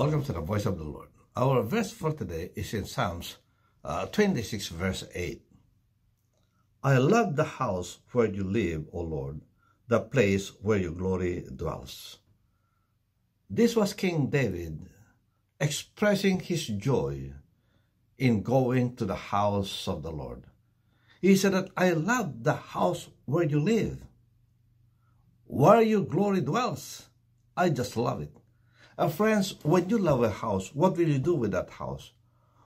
Welcome to the Voice of the Lord. Our verse for today is in Psalms 26 verse 8. I love the house where you live, O Lord, the place where your glory dwells. This was King David expressing his joy in going to the house of the Lord. He said that I love the house where you live, where your glory dwells. I just love it. Friends, when you love a house, what will you do with that house?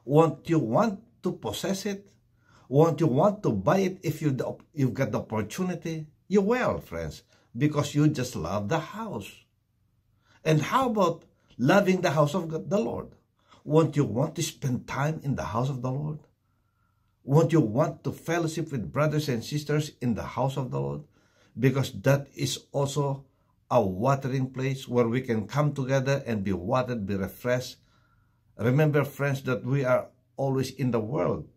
Won't you want to possess it? Won't you want to buy it if you've got the opportunity? You will, friends, because you just love the house. And how about loving the house of the Lord? Won't you want to spend time in the house of the Lord? Won't you want to fellowship with brothers and sisters in the house of the Lord? Because that is also a watering place where we can come together and be watered, be refreshed. Remember, friends, that we are always in the world.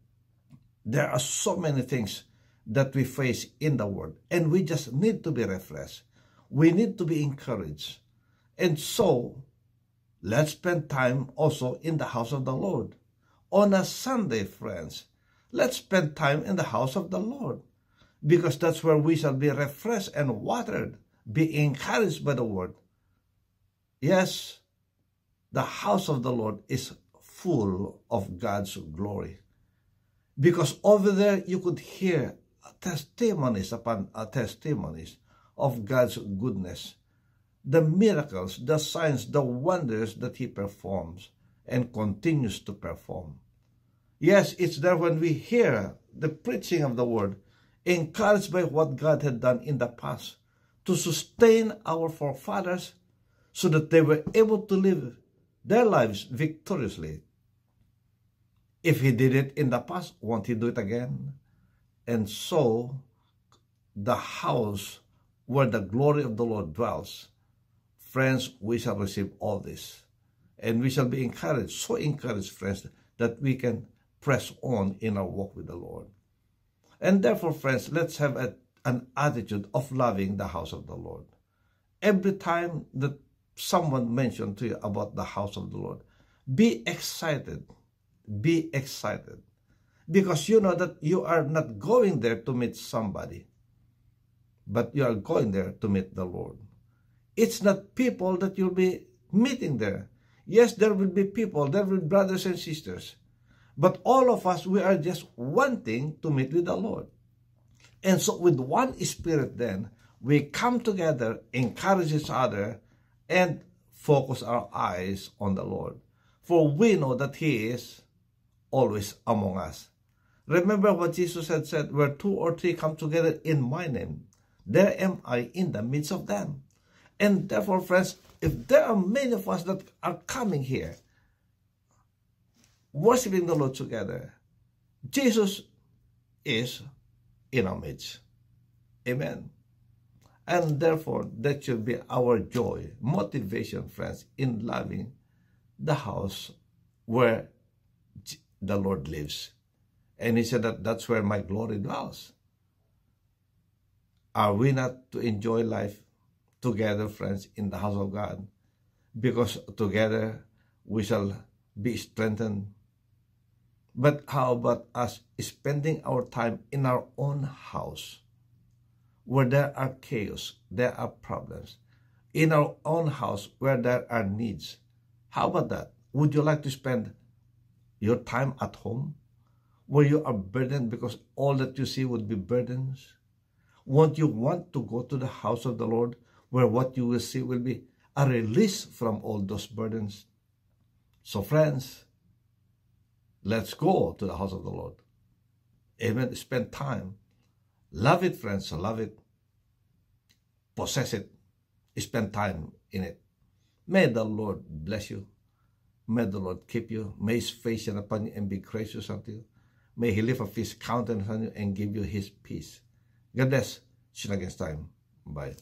There are so many things that we face in the world, and we just need to be refreshed. We need to be encouraged. And so, let's spend time also in the house of the Lord. On a Sunday, friends, let's spend time in the house of the Lord, because that's where we shall be refreshed and watered, be encouraged by the word. Yes, the house of the Lord is full of God's glory, because over there you could hear testimonies upon testimonies of God's goodness, the miracles, the signs, the wonders that He performs and continues to perform. Yes, it's there when we hear the preaching of the word, encouraged by what God had done in the past to sustain our forefathers so that they were able to live their lives victoriously. If He did it in the past, won't He do it again? And so, the house where the glory of the Lord dwells, friends, we shall receive all this. And we shall be encouraged, so encouraged, friends, that we can press on in our walk with the Lord. And therefore, friends, let's have an attitude of loving the house of the Lord. Every time that someone mentioned to you about the house of the Lord, be excited. Be excited. Because you know that you are not going there to meet somebody, but you are going there to meet the Lord. It's not people that you'll be meeting there. Yes, there will be people, there will be brothers and sisters, but all of us, we are just wanting to meet with the Lord. And so with one spirit then, we come together, encourage each other, and focus our eyes on the Lord. For we know that He is always among us. Remember what Jesus had said, where 2 or 3 come together in my name, there am I in the midst of them. And therefore, friends, if there are many of us that are coming here, worshiping the Lord together, Jesus is in our midst. Amen. And therefore, that should be our joy, motivation, friends, in loving the house where the Lord lives. And He said that that's where my glory dwells. Are we not to enjoy life together, friends, in the house of God? Because together we shall be strengthened. But how about us spending our time in our own house, where there are chaos, there are problems, in our own house where there are needs? How about that? Would you like to spend your time at home, where you are burdened because all that you see would be burdens? Won't you want to go to the house of the Lord, where what you will see will be a release from all those burdens? So friends, let's go to the house of the Lord. Amen. Spend time. Love it, friends. Love it. Possess it. Spend time in it. May the Lord bless you. May the Lord keep you. May His face shine upon you and be gracious unto you. May He lift up His countenance on you and give you His peace. God bless. See you next time. Bye.